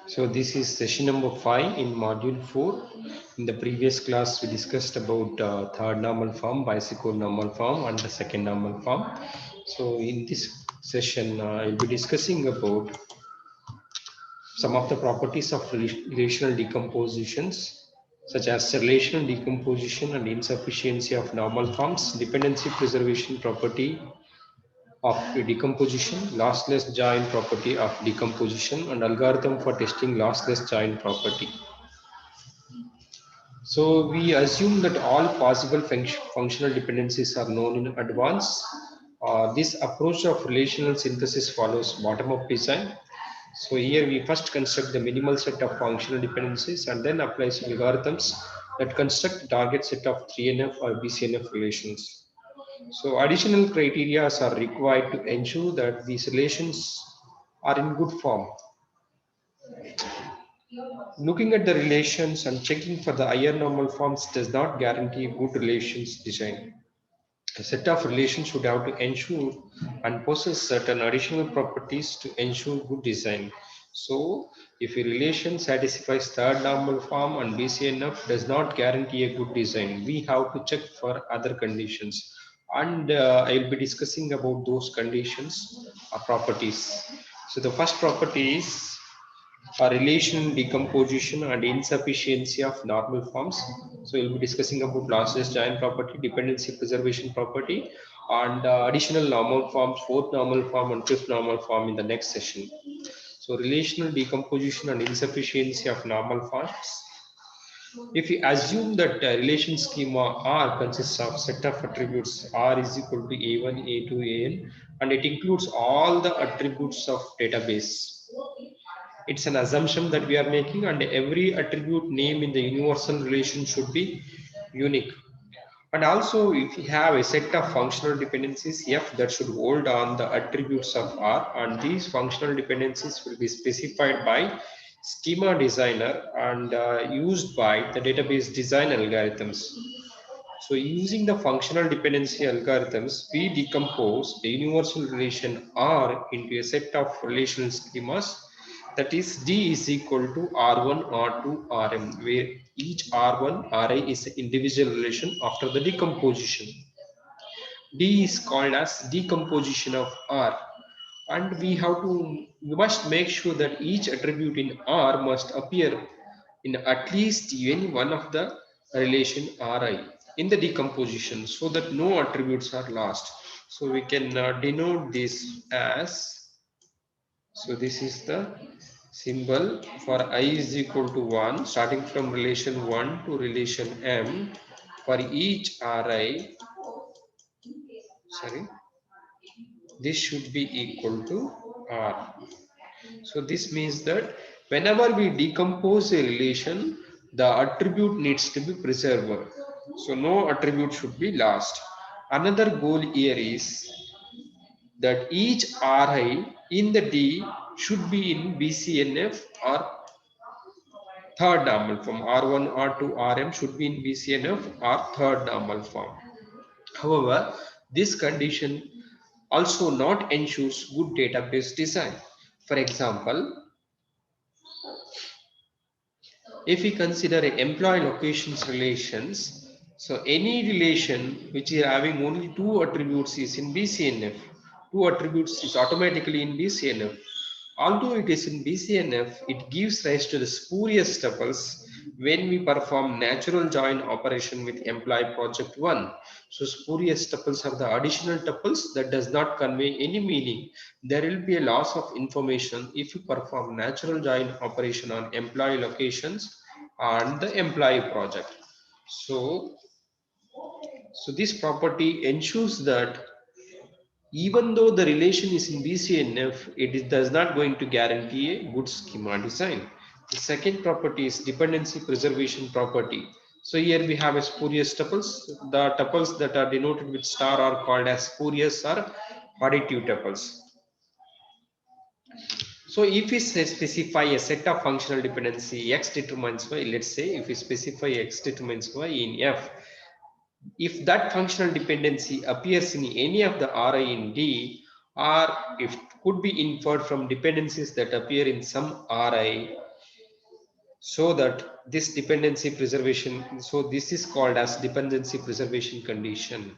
So this is session number 5 in module 4. In the previous class, we discussed about third normal form, bicycle normal form, and the second normal form. So in this session, I'll be discussing about some of the properties of relational decompositions, such as relational decomposition and insufficiency of normal forms, dependency preservation property of decomposition, lossless join property of decomposition, and algorithm for testing lossless join property. So we assume that all possible functional dependencies are known in advance. This approach of relational synthesis follows bottom-up design. So here we first construct the minimal set of functional dependencies and then apply some algorithms that construct target set of 3NF or BCNF relations. So additional criteria are required to ensure that these relations are in good form. Looking at the relations and checking for the higher normal forms does not guarantee good relations design. A set of relations should have to ensure and possess certain additional properties to ensure good design. So, if a relation satisfies third normal form and BCNF does not guarantee a good design, we have to check for other conditions. And I'll be discussing about those conditions or properties. So, the first property is a relation decomposition and insufficiency of normal forms. So we'll be discussing about lossless join property, dependency preservation property, and additional normal forms, fourth normal form and fifth normal form in the next session. So relational decomposition and insufficiency of normal forms. If we assume that relation schema R consists of set of attributes R is equal to A1, A2, AN, and it includes all the attributes of database. It's an assumption that we are making, and every attribute name in the universal relation should be unique. And also, if we have a set of functional dependencies F that should hold on the attributes of R, and these functional dependencies will be specified by schema designer and used by the database design algorithms. So using the functional dependency algorithms, we decompose a universal relation R into a set of relational schemas, that is D is equal to R1, R2, Rm, where each R1, Ri is an individual relation after the decomposition. D is called as decomposition of R, and we must make sure that each attribute in R must appear in at least any one of the relation Ri in the decomposition, so that no attributes are lost. So we can denote this as, so this is the symbol for I is equal to 1, starting from relation 1 to relation M. For each Ri, sorry, this should be equal to R. So this means that whenever we decompose a relation, the attribute needs to be preserved. So no attribute should be lost. Another goal here is that each Ri in the D should be in BCNF or third normal form. R1, R2, Rm should be in BCNF or third normal form. However, this condition also not ensures good database design. For example, if we consider employee locations relations, so any relation which is having only two attributes is in BCNF. Two attributes is automatically in BCNF. Although it is in BCNF, it gives rise to the spurious tuples when we perform natural join operation with employee project 1. So spurious tuples are the additional tuples that does not convey any meaning. There will be a loss of information if you perform natural join operation on employee locations and the employee project. So this property ensures that even though the relation is in BCNF, does not going to guarantee a good schema design. The second property is dependency preservation property. So here we have a spurious tuples. The tuples that are denoted with star are called as spurious or additive tuples. So if we specify a set of functional dependency X determines Y, let's say if we specify X determines Y in F, if that functional dependency appears in any of the Ri in D, or if it could be inferred from dependencies that appear in some Ri, so that this dependency preservation, so this is called as dependency preservation condition.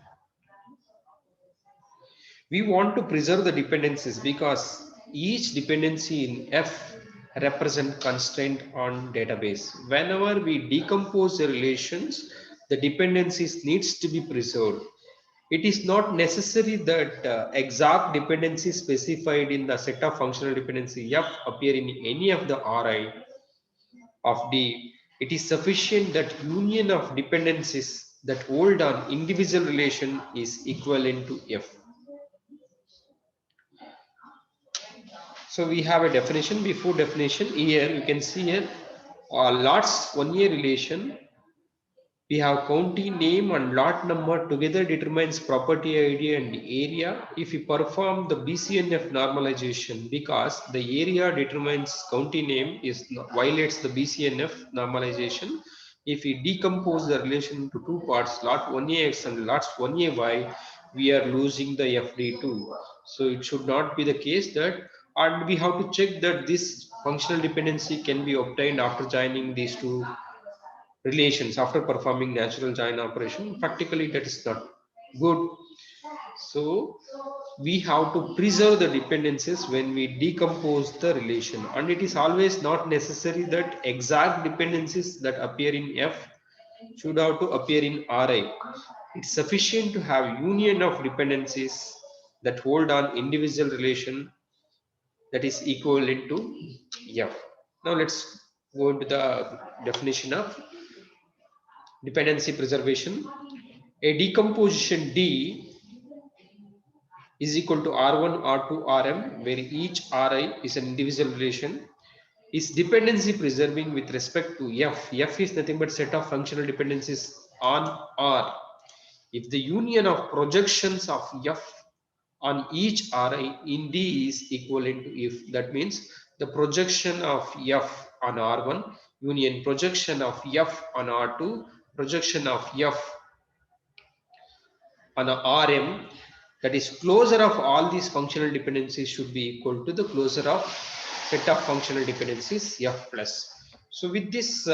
We want to preserve the dependencies because each dependency in F represent constraint on database. Whenever we decompose the relations, the dependencies needs to be preserved. It is not necessary that exact dependency specified in the set of functional dependency F appear in any of the Ri of D. It is sufficient that union of dependencies that hold on individual relation is equivalent to F. So we have a definition. Before definition, here you can see here lots 1A relation. We have county name and lot number together determines property ID and area. If we perform the BCNF normalization, because the area determines county name is violates the BCNF normalization. If we decompose the relation into two parts, lot 1AX and lots 1AY, we are losing the FD2. So it should not be the case that, and we have to check that this functional dependency can be obtained after joining these two relations after performing natural join operation. Practically that is not good. So we have to preserve the dependencies when we decompose the relation, and it is always not necessary that exact dependencies that appear in F should have to appear in Ri. It's sufficient to have union of dependencies that hold on individual relation that is equivalent to F. Now let's go into the definition of dependency preservation. A decomposition D is equal to R1, R2, Rm, where each Ri is an individual relation, is dependency preserving with respect to F. F is nothing but set of functional dependencies on R. If the union of projections of F on each Ri in D is equivalent to F, that means the projection of F on R1, union projection of F on R2, projection of F on a Rm, that is closure of all these functional dependencies should be equal to the closure of set of functional dependencies F plus. So with this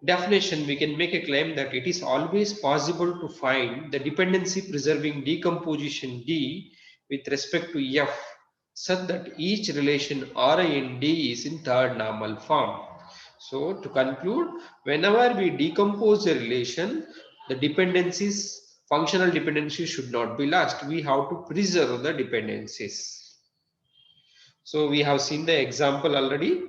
definition, we can make a claim that it is always possible to find the dependency preserving decomposition D with respect to F such that each relation Ri in D is in third normal form. So to conclude, whenever we decompose a relation, the dependencies, functional dependencies should not be lost. We have to preserve the dependencies. So we have seen the example already.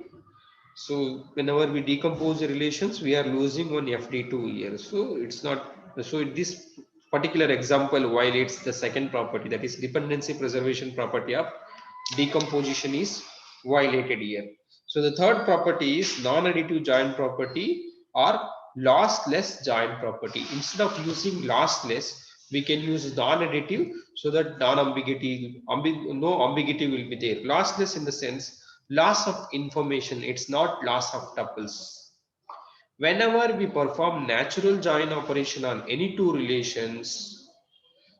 So whenever we decompose the relations, we are losing one FD2 here. So it's not, so this particular example violates the second property, that is dependency preservation property of decomposition is violated here. So the third property is non-additive join property or lossless join property. Instead of using lossless, we can use non-additive so that non-ambiguity, no ambiguity will be there. Lossless in the sense, loss of information, it's not loss of tuples. Whenever we perform natural join operation on any two relations,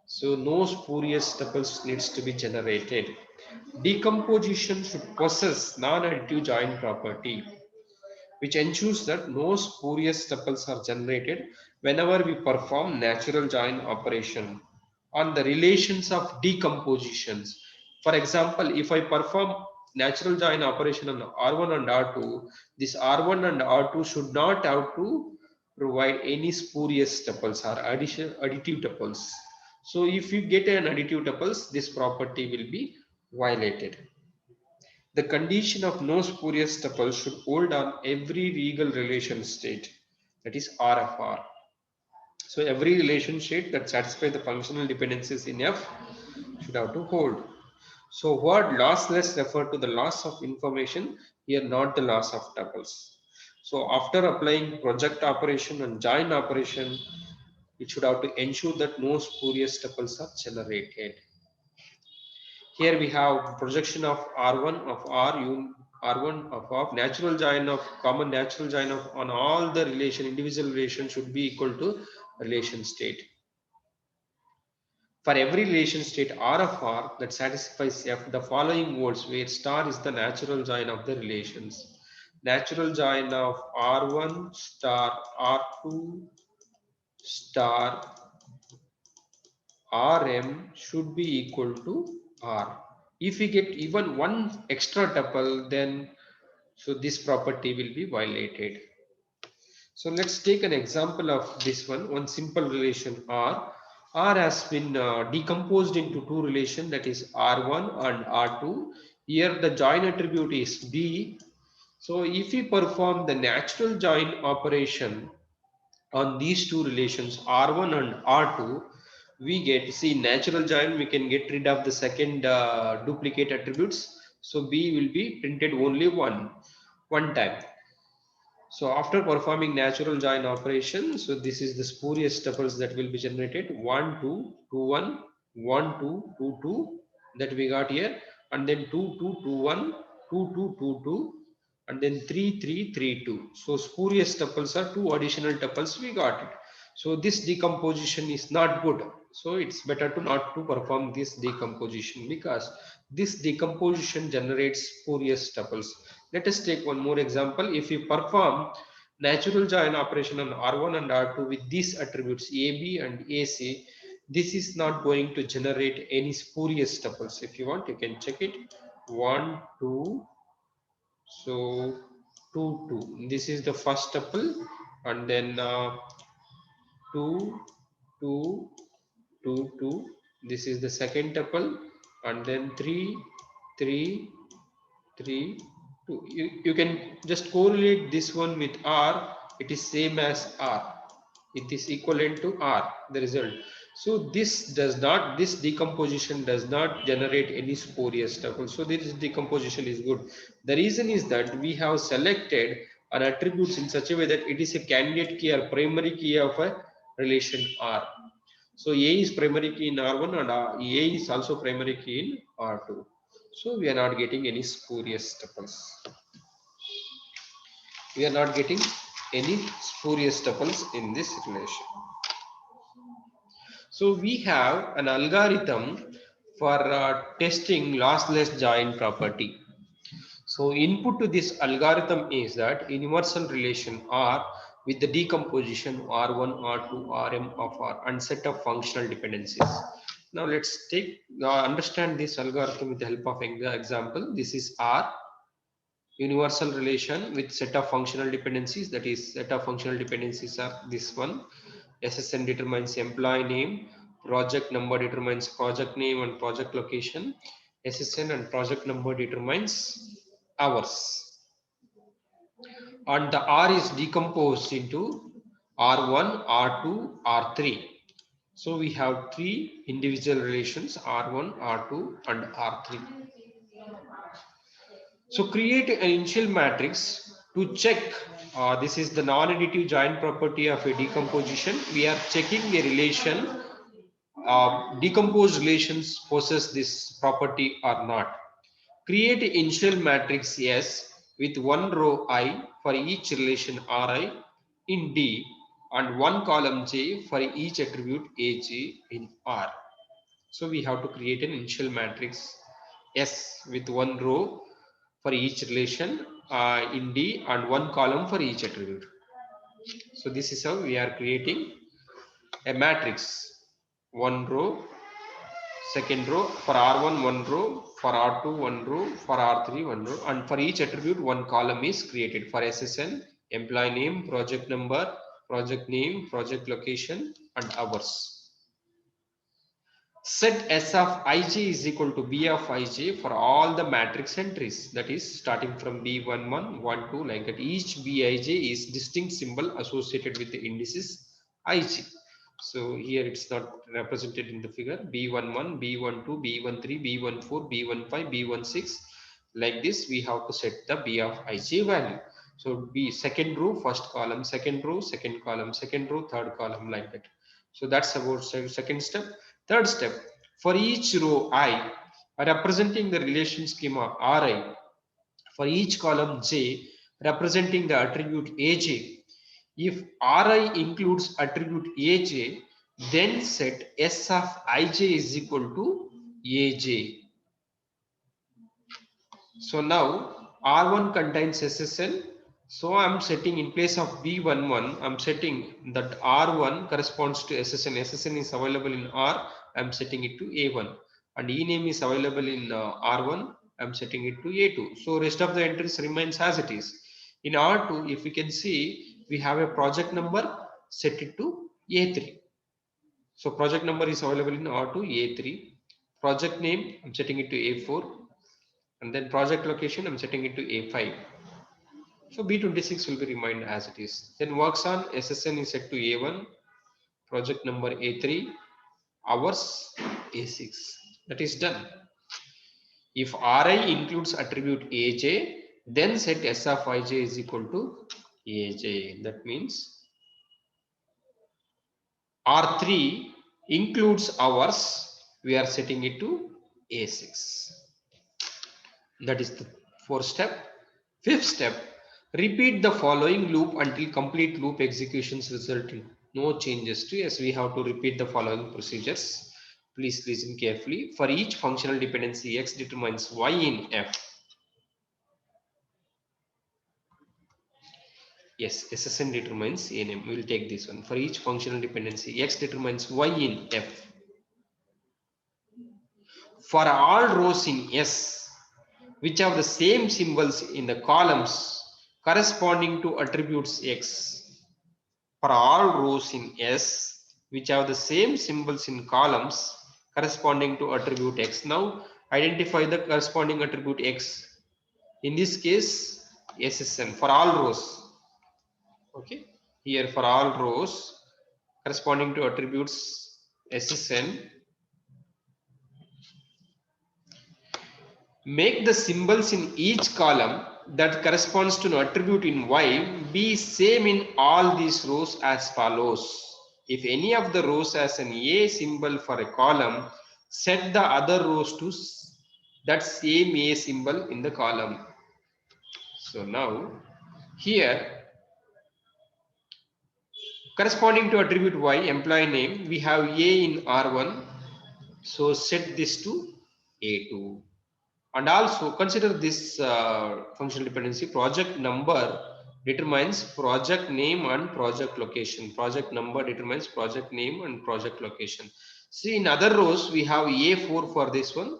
so no spurious tuples needs to be generated. Decomposition should possess non-additive join property, which ensures that no spurious tuples are generated whenever we perform natural join operation on the relations of decompositions. For example, if I perform natural join operation on R1 and R2, this R1 and R2 should not have to provide any spurious tuples or additive tuples. So if you get an additive tuples, this property will be violated. The condition of no spurious tuple should hold on every regal relation state, that is R of R. So every relation state that satisfies the functional dependencies in F should have to hold. So word lossless refer to the loss of information, here not the loss of tuples. So after applying project operation and join operation, it should have to ensure that no spurious tuples are generated. Here we have projection of R1 of R1 of natural join of common natural join of on all the relation, individual relation should be equal to relation state. For every relation state R of R that satisfies F, the following holds where star is the natural join of the relations. natural join of R1 star R2 star Rm should be equal to R. If we get even one extra tuple, then so this property will be violated. So let's take an example of this one simple relation R. R has been decomposed into two relations, that is R1 and R2. Here the join attribute is B. So if we perform the natural join operation on these two relations R1 and R2, we get, see, natural join, we can get rid of the second duplicate attributes. So B will be printed only one time. So after performing natural join operation, so this is the spurious tuples that will be generated 1, 2, 2, 1, 1, 2, 2, 2 that we got here, and then 2, 2, 2, 1, 2, 2, 2, 2, and then 3, 3, 3, 2. So spurious tuples are two additional tuples we got it. So this decomposition is not good. So it's better to not to perform this decomposition because this decomposition generates spurious tuples. Let us take one more example. If we perform natural join operation on R1 and R2 with these attributes AB and AC, this is not going to generate any spurious tuples. If you want, you can check it. 1, 2, so 2, 2. This is the first tuple, and then 2, 2, 2, 2. This is the second tuple, and then 3, 3, 3, 2. You can just correlate this one with R. It is same as R. It is equivalent to R, the result. So this decomposition does not generate any spurious tuple. So this decomposition is good. The reason is that we have selected an attributes in such a way that it is a candidate key or primary key of a relation R. So A is primary key in R1 and A is also primary key in R2. So we are not getting any spurious tuples. We are not getting any spurious tuples in this relation. So we have an algorithm for testing lossless join property. So input to this algorithm is that universal relation R with the decomposition R1, R2, Rm of R and set of functional dependencies. Now let's take understand this algorithm with the help of example. This is R, universal relation with set of functional dependencies. That is, set of functional dependencies are this one. SSN determines employee name, project number determines project name and project location. SSN and project number determines hours. And the R is decomposed into R1, R2, R3. So we have three individual relations, R1, R2 and R3. So create an initial matrix to check, this is the non-additive join property of a decomposition. We are checking the relation, decomposed relations possess this property or not. Create an initial matrix S with one row I for each relation Ri in D and one column J for each attribute Aj in R. So we have to create an initial matrix S with one row for each relation in D and one column for each attribute. So this is how we are creating a matrix. One row, second row, for R1 one row, for R2 one row, for R3 one row, and for each attribute one column is created. For SSN, employee name, project number, project name, project location, and hours. Set S of ij is equal to B of ij for all the matrix entries, that is starting from B11, 1, 2, like that. Each Bij is distinct symbol associated with the indices ij. So here it's not represented in the figure. B11, B12, B13, B14, B15, B16. Like this, we have to set the B of ij value. So B second row, first column, second row, second column, second row, third column, like that. So that's about second step. Third step, for each row I representing the relation schema Ri, for each column J representing the attribute Aj, if Ri includes attribute Aj, then set S of Ij is equal to Aj. So now R1 contains SSN. So I'm setting in place of B11, I'm setting that R1 corresponds to SSN. SSN is available in R, I'm setting it to A1. And ename is available in R1, I'm setting it to A2. So rest of the entries remains as it is. In R2, if we can see, we have a project number, set it to A3. So project number is available in R2, A3. Project name, I'm setting it to A4. And then project location, I'm setting it to A5. So B26 will be remained as it is. Then works on SSN is set to A1, project number A3, hours A6. That is done. If Ri includes attribute Aj, then set S of Ij is equal to Aj. That means R3 includes hours, we are setting it to A6. That is the fourth step. Fifth step, repeat the following loop until complete loop executions result in no changes to. Yes, we have to repeat the following procedures. Please listen carefully. For each functional dependency, X determines Y in F. Yes, SSN determines ANM. We will take this one. For each functional dependency, X determines Y in F. For all rows in S, which have the same symbols in the columns corresponding to attributes X. For all rows in S, which have the same symbols in columns corresponding to attribute X. Now, identify the corresponding attribute X. In this case, SSN for all rows. Okay. Here for all rows corresponding to attributes SSN, make the symbols in each column that corresponds to an attribute in Y be same in all these rows as follows. If any of the rows has an A symbol for a column, set the other rows to that same A symbol in the column. So now here corresponding to attribute Y, employee name, we have A in R1. So set this to A2. And also consider this functional dependency. Project number determines project name and project location. Project number determines project name and project location. See, in other rows we have A4 for this one.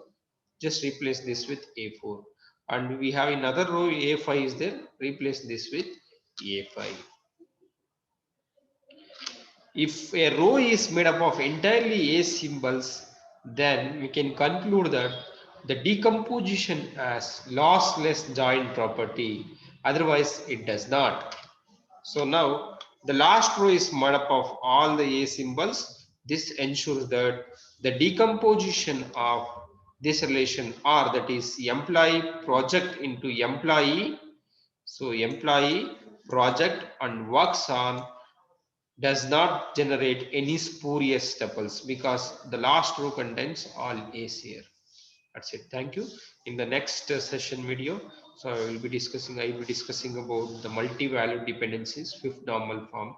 Just replace this with A4. And we have in other row A5 is there. Replace this with A5. If a row is made up of entirely A symbols, then we can conclude that the decomposition has lossless join property. Otherwise, it does not. So now the last row is made up of all the A symbols. This ensures that the decomposition of this relation R, that is employee project into employee. So employee project and works on does not generate any spurious tuples because the last row contains all A's here. That's it. Thank you. In the next session video, so I will be discussing about the multi-value dependencies, fifth normal form.